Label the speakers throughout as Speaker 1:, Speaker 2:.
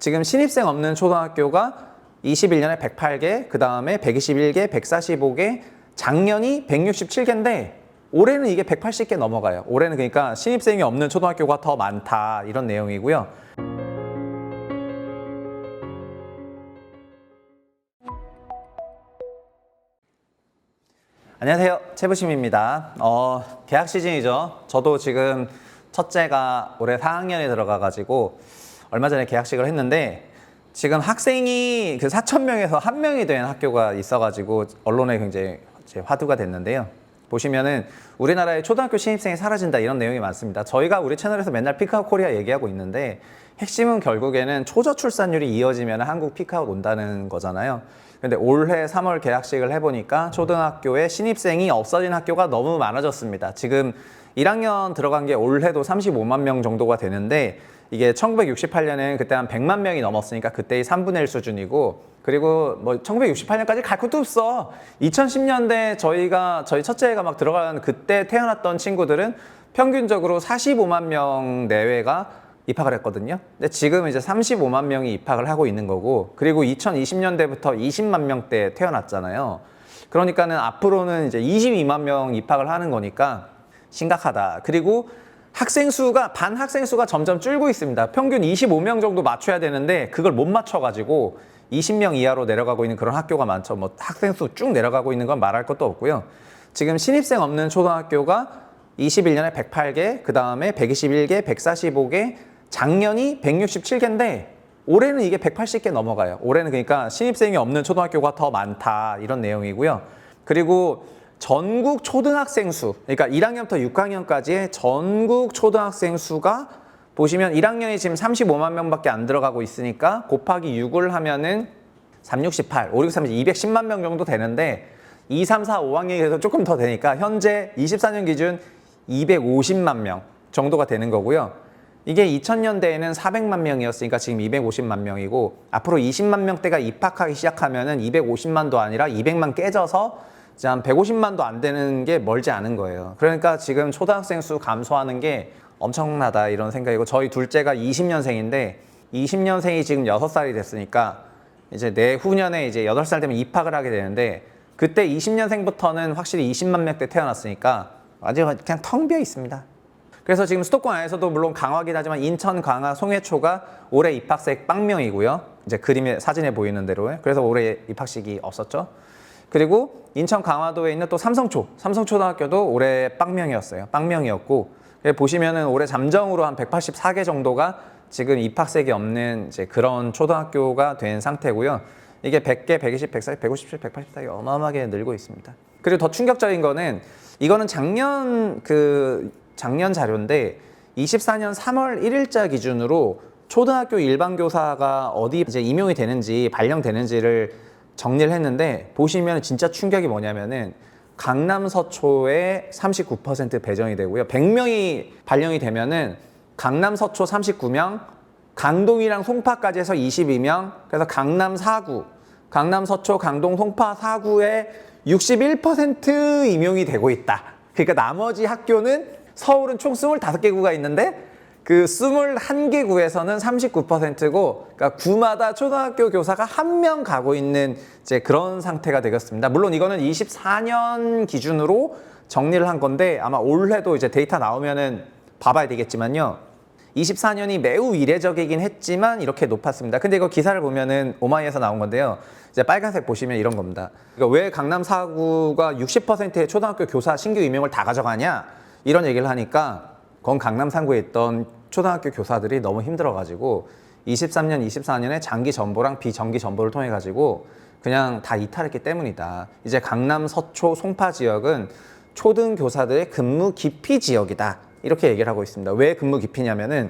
Speaker 1: 지금 신입생 없는 초등학교가 21년에 108개, 그 다음에 121개, 145개, 작년이 167개인데 올해는 이게 180개 넘어가요. 올해는 그러니까 신입생이 없는 초등학교가 더 많다 이런 내용이고요. 안녕하세요, 최부심입니다. 개학 시즌이죠. 저도 지금 첫째가 올해 4학년에 들어가가지고 얼마 전에 개학식을 했는데 지금 학생이 그 4,000명에서 1명이 된 학교가 있어가지고 언론에 굉장히 화두가 됐는데요. 보시면은 우리나라의 초등학교 신입생이 사라진다 이런 내용이 많습니다. 저희가 우리 채널에서 맨날 피크아웃 코리아 얘기하고 있는데 핵심은 결국에는 초저 출산율이 이어지면 한국 피크아웃 온다는 거잖아요. 근데 올해 3월 개학식을 해보니까 초등학교에 신입생이 없어진 학교가 너무 많아졌습니다. 지금 1학년 들어간 게 올해도 35만 명 정도가 되는데 이게 1968년에는 그때 한 100만 명이 넘었으니까 그때의 3분의 1 수준이고, 그리고 뭐 1968년까지 갈 것도 없어. 2010년대 저희 첫째가 막 들어간 그때 태어났던 친구들은 평균적으로 45만 명 내외가 입학을 했거든요. 근데 지금 이제 35만 명이 입학을 하고 있는 거고, 그리고 2020년대부터 20만 명대 태어났잖아요. 그러니까는 앞으로는 이제 22만 명 입학을 하는 거니까 심각하다. 그리고 학생 수가, 반 학생 수가 점점 줄고 있습니다. 평균 25명 정도 맞춰야 되는데 그걸 못 맞춰가지고 20명 이하로 내려가고 있는 그런 학교가 많죠. 뭐 학생 수 쭉 내려가고 있는 건 말할 것도 없고요. 지금 신입생 없는 초등학교가 21년에 108개, 그 다음에 121개, 145개, 작년이 167개인데 올해는 이게 180개 넘어가요. 올해는 그러니까 신입생이 없는 초등학교가 더 많다 이런 내용이고요. 그리고 전국 초등학생 수, 그러니까 1학년부터 6학년까지의 전국 초등학생 수가 보시면 1학년이 지금 35만 명밖에 안 들어가고 있으니까 곱하기 6을 하면은 368, 5, 6, 3, 210만 명 정도 되는데 2, 3, 4, 5학년이 그래서 조금 더 되니까 현재 24년 기준 250만 명 정도가 되는 거고요. 이게 2000년대에는 400만 명이었으니까 지금 250만 명이고, 앞으로 20만 명대가 입학하기 시작하면은 250만도 아니라 200만 깨져서 이제 한 150만도 안 되는 게 멀지 않은 거예요. 그러니까 지금 초등학생 수 감소하는 게 엄청나다 이런 생각이고, 저희 둘째가 20년생인데 20년생이 지금 6살이 됐으니까 이제 내후년에 이제 8살 되면 입학을 하게 되는데, 그때 20년생부터는 확실히 20만 명대 태어났으니까 아주 그냥 텅 비어 있습니다. 그래서 지금 수도권 안에서도 물론 강화긴 하지만 인천, 강화, 송해초가 올해 입학생 빵명이고요. 이제 그림에 사진에 보이는 대로요. 그래서 올해 입학식이 없었죠. 그리고 인천 강화도에 있는 또 삼성초등학교도 올해 빵명이었어요. 빵명이었고, 보시면은 올해 잠정으로 한 184개 정도가 지금 입학생이 없는 이제 그런 초등학교가 된 상태고요. 이게 100개, 120, 140, 157, 184개 어마어마하게 늘고 있습니다. 그리고 더 충격적인 거는 이거는 작년 자료인데 24년 3월 1일자 기준으로 초등학교 일반교사가 어디 이제 임용이 되는지 발령되는지를 정리를 했는데, 보시면 진짜 충격이 뭐냐면은 강남 서초에 39% 배정이 되고요. 100명이 발령이 되면은 강남 서초 39명, 강동이랑 송파까지 해서 22명, 그래서 강남 4구, 강남 서초, 강동, 송파 4구에 61% 임용이 되고 있다. 그러니까 나머지 학교는 서울은 총 25개 구가 있는데 그 21개 구에서는 39%고, 그러니까 구마다 초등학교 교사가 1명 가고 있는 이제 그런 상태가 되겠습니다. 물론 이거는 24년 기준으로 정리를 한 건데 아마 올해도 이제 데이터 나오면은 봐봐야 되겠지만요. 24년이 매우 이례적이긴 했지만 이렇게 높았습니다. 근데 이거 기사를 보면은 오마이에서 나온 건데요. 이제 빨간색 보시면 이런 겁니다. 그러니까 왜 강남 4구가 60%의 초등학교 교사 신규 임용을 다 가져가냐 이런 얘기를 하니까, 그건 강남 3구에 있던 초등학교 교사들이 너무 힘들어가지고 23년, 24년에 장기 전보랑 비정기 전보를 통해 가지고 그냥 다 이탈했기 때문이다. 이제 강남, 서초, 송파 지역은 초등 교사들의 근무 기피 지역이다. 이렇게 얘기를 하고 있습니다. 왜 근무 기피냐면은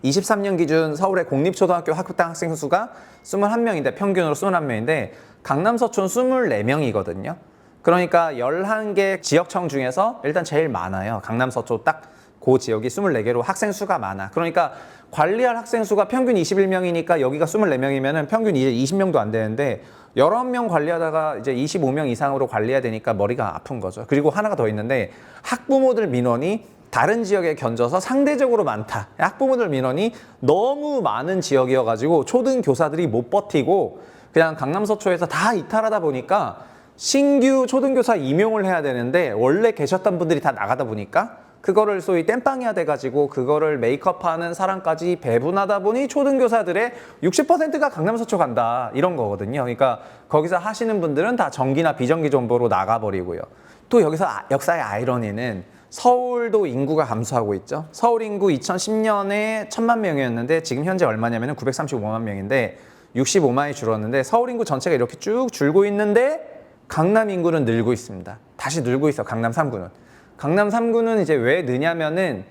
Speaker 1: 23년 기준 서울의 공립초등학교 학급당 학생 수가 21명인데 평균으로 21명인데 강남, 서초는 24명이거든요. 그러니까 11개 지역청 중에서 일단 제일 많아요. 강남, 서초 딱 그 지역이 24개로 학생 수가 많아. 그러니까 관리할 학생 수가 평균 21명이니까 여기가 24명이면은 평균 이제 20명도 안 되는데 11명 관리하다가 이제 25명 이상으로 관리해야 되니까 머리가 아픈 거죠. 그리고 하나가 더 있는데 학부모들 민원이 다른 지역에 견져서 상대적으로 많다. 학부모들 민원이 너무 많은 지역이어가지고 초등교사들이 못 버티고 그냥 강남 서초에서 다 이탈하다 보니까 신규 초등교사 임용을 해야 되는데 원래 계셨던 분들이 다 나가다 보니까 그거를 소위 땜빵해야 돼가지고 그거를 메이크업하는 사람까지 배분하다 보니 초등교사들의 60%가 강남 서초 간다 이런 거거든요. 그러니까 거기서 하시는 분들은 다 정기나 비정기 정보로 나가버리고요. 또 여기서 역사의 아이러니는 서울도 인구가 감소하고 있죠. 서울 인구 2010년에 1000만 명이었는데 지금 현재 얼마냐면 935만 명인데 65만이 줄었는데 서울 인구 전체가 이렇게 쭉 줄고 있는데 강남 인구는 늘고 있습니다. 다시 늘고 있어, 강남 3구는. 강남 3구는 이제 왜 느냐면은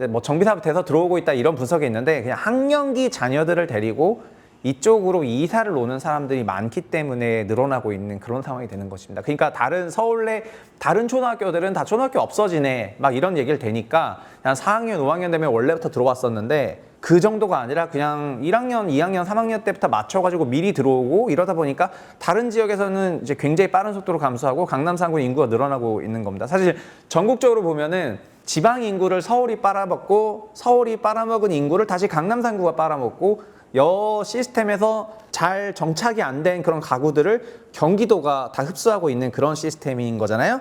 Speaker 1: 뭐 정비사업 돼서 들어오고 있다 이런 분석이 있는데 그냥 학령기 자녀들을 데리고 이쪽으로 이사를 오는 사람들이 많기 때문에 늘어나고 있는 그런 상황이 되는 것입니다. 그러니까 다른 서울 내 다른 초등학교들은 다 초등학교 없어지네 막 이런 얘기를 되니까 그냥 4학년, 5학년 되면 원래부터 들어왔었는데 그 정도가 아니라 그냥 1학년, 2학년, 3학년 때부터 맞춰가지고 미리 들어오고 이러다 보니까 다른 지역에서는 이제 굉장히 빠른 속도로 감소하고 강남 3구 인구가 늘어나고 있는 겁니다. 사실 전국적으로 보면은 지방 인구를 서울이 빨아먹고 서울이 빨아먹은 인구를 다시 강남 3구가 빨아먹고 여 시스템에서 잘 정착이 안 된 그런 가구들을 경기도가 다 흡수하고 있는 그런 시스템인 거잖아요.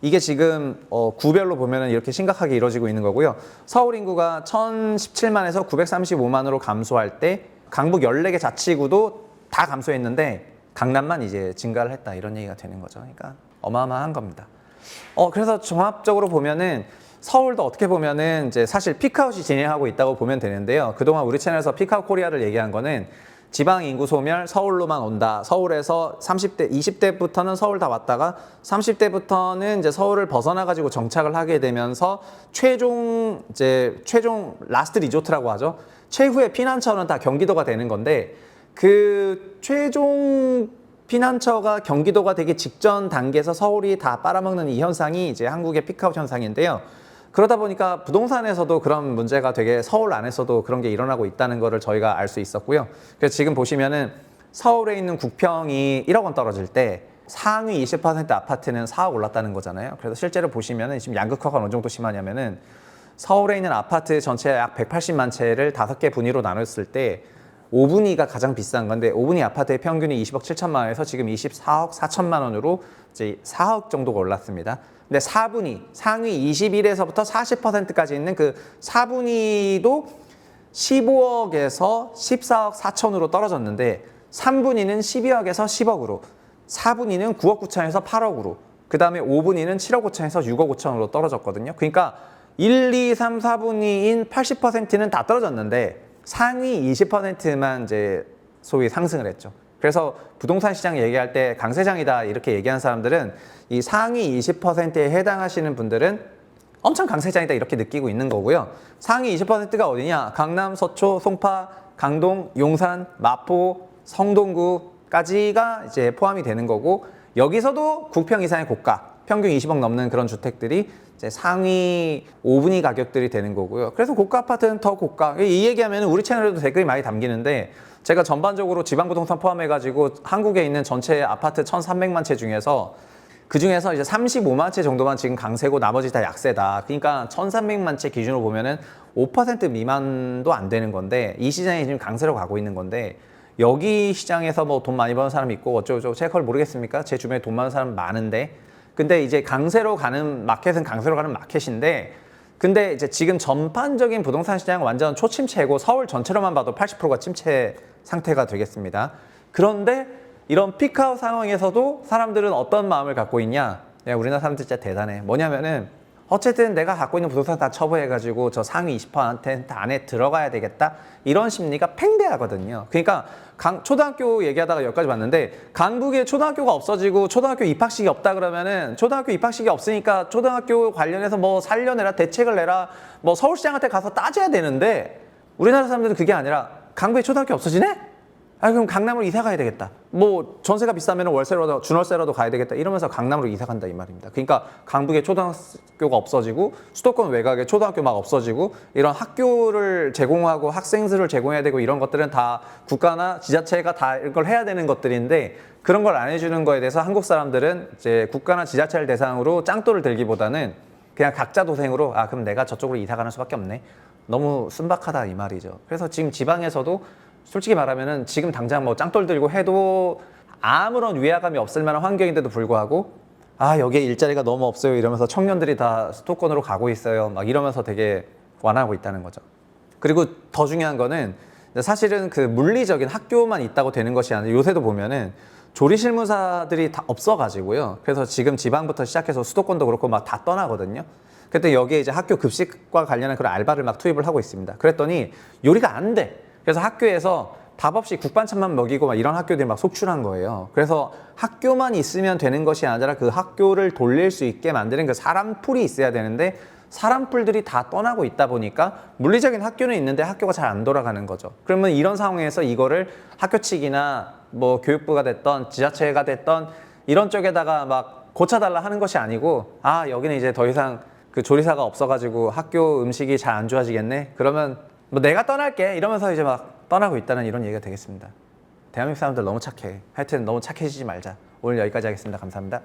Speaker 1: 이게 지금 구별로 보면은 이렇게 심각하게 이루어지고 있는 거고요. 서울 인구가 1017만에서 935만으로 감소할 때 강북 14개 자치구도 다 감소했는데 강남만 이제 증가를 했다 이런 얘기가 되는 거죠. 그러니까 어마어마한 겁니다. 그래서 종합적으로 보면은 서울도 어떻게 보면은 이제 사실 피크아웃이 진행하고 있다고 보면 되는데요. 그동안 우리 채널에서 피크아웃 코리아를 얘기한 거는 지방 인구 소멸 서울로만 온다. 서울에서 30대, 20대부터는 서울 다 왔다가 30대부터는 이제 서울을 벗어나 가지고 정착을 하게 되면서 최종 라스트 리조트라고 하죠. 최후의 피난처는 다 경기도가 되는 건데 그 최종 피난처가 경기도가 되기 직전 단계에서 서울이 다 빨아먹는 이 현상이 이제 한국의 피크아웃 현상인데요. 그러다 보니까 부동산에서도 그런 문제가 되게 서울 안에서도 그런 게 일어나고 있다는 거를 저희가 알 수 있었고요. 그래서 지금 보시면은 서울에 있는 국평이 1억 원 떨어질 때 상위 20% 아파트는 4억 올랐다는 거잖아요. 그래서 실제로 보시면은 지금 양극화가 어느 정도 심하냐면은 서울에 있는 아파트 전체 약 180만 채를 5개 분위로 나눴을 때 5분위가 가장 비싼 건데 5분위 아파트의 평균이 20억 7천만 원에서 지금 24억 4천만 원으로 이제 4억 정도가 올랐습니다. 근데 4분위, 상위 21에서부터 40%까지 있는 그 4분위도 15억에서 14억 4천으로 떨어졌는데 3분위는 12억에서 10억으로 4분위는 9억 9천에서 8억으로 그 다음에 5분위는 7억 5천에서 6억 5천으로 떨어졌거든요. 그러니까 1, 2, 3, 4분위인 80%는 다 떨어졌는데 상위 20%만 이제 소위 상승을 했죠. 그래서 부동산 시장 얘기할 때 강세장이다 이렇게 얘기하는 사람들은 이 상위 20%에 해당하시는 분들은 엄청 강세장이다 이렇게 느끼고 있는 거고요. 상위 20%가 어디냐? 강남, 서초, 송파, 강동, 용산, 마포, 성동구까지가 이제 포함이 되는 거고 여기서도 9평 이상의 고가, 평균 20억 넘는 그런 주택들이 이제 상위 5분위 가격들이 되는 거고요. 그래서 고가 아파트는 더 고가. 이 얘기하면 우리 채널에도 댓글이 많이 담기는데 제가 전반적으로 지방부동산 포함해가지고 한국에 있는 전체 아파트 1,300만 채 중에서 그 중에서 이제 35만 채 정도만 지금 강세고 나머지 다 약세다. 그러니까 1,300만 채 기준으로 보면은 5% 미만도 안 되는 건데 이 시장이 지금 강세로 가고 있는 건데 여기 시장에서 뭐 돈 많이 버는 사람 있고 어쩌고저쩌고 제가 그걸 모르겠습니까? 제 주변에 돈 많은 사람 많은데 근데 이제 강세로 가는 마켓은 강세로 가는 마켓인데 근데 이제 지금 전반적인 부동산 시장은 완전 초침체고 서울 전체로만 봐도 80%가 침체 상태가 되겠습니다. 그런데 이런 피크아웃 상황에서도 사람들은 어떤 마음을 갖고 있냐? 야, 우리나라 사람들 진짜 대단해. 뭐냐면은 어쨌든 내가 갖고 있는 부동산 다 처분해가지고 저 상위 20% 안에 들어가야 되겠다. 이런 심리가 팽배하거든요. 그러니까 초등학교 얘기하다가 여기까지 봤는데 강북에 초등학교가 없어지고 초등학교 입학식이 없다 그러면은 초등학교 입학식이 없으니까 초등학교 관련해서 뭐 살려내라 대책을 내라 뭐 서울시장한테 가서 따져야 되는데 우리나라 사람들은 그게 아니라 강북에 초등학교 없어지네? 그럼 강남으로 이사 가야 되겠다. 뭐 전세가 비싸면 월세라도 준월세라도 가야 되겠다. 이러면서 강남으로 이사 간다 이 말입니다. 그러니까 강북에 초등학교가 없어지고 수도권 외곽에 초등학교 막 없어지고 이런 학교를 제공하고 학생수를 제공해야 되고 이런 것들은 다 국가나 지자체가 다 이걸 해야 되는 것들인데 그런 걸 안 해주는 거에 대해서 한국 사람들은 이제 국가나 지자체를 대상으로 짱돌을 들기보다는 그냥 각자 도생으로 아 그럼 내가 저쪽으로 이사 가는 수밖에 없네. 너무 순박하다 이 말이죠. 그래서 지금 지방에서도 솔직히 말하면은 지금 당장 뭐 짱돌 들고 해도 아무런 위화감이 없을 만한 환경인데도 불구하고 아 여기에 일자리가 너무 없어요 이러면서 청년들이 다 수도권으로 가고 있어요 막 이러면서 되게 완화하고 있다는 거죠. 그리고 더 중요한 거는 사실은 그 물리적인 학교만 있다고 되는 것이 아니라 요새도 보면은 조리실무사들이 다 없어가지고요. 그래서 지금 지방부터 시작해서 수도권도 그렇고 막 다 떠나거든요. 그때 여기에 이제 학교 급식과 관련한 그런 알바를 막 투입을 하고 있습니다. 그랬더니 요리가 안 돼. 그래서 학교에서 답 없이 국반찬만 먹이고 막 이런 학교들이 막 속출한 거예요. 그래서 학교만 있으면 되는 것이 아니라 그 학교를 돌릴 수 있게 만드는 그 사람풀이 있어야 되는데 사람풀들이 다 떠나고 있다 보니까 물리적인 학교는 있는데 학교가 잘 안 돌아가는 거죠. 그러면 이런 상황에서 이거를 학교 측이나 뭐 교육부가 됐던 지자체가 됐던 이런 쪽에다가 막 고쳐달라 하는 것이 아니고 아 여기는 이제 더 이상 그 조리사가 없어가지고 학교 음식이 잘 안 좋아지겠네. 그러면 뭐 내가 떠날게 이러면서 이제 막 떠나고 있다는 이런 얘기가 되겠습니다. 대한민국 사람들 너무 착해. 하여튼 너무 착해지지 말자. 오늘 여기까지 하겠습니다. 감사합니다.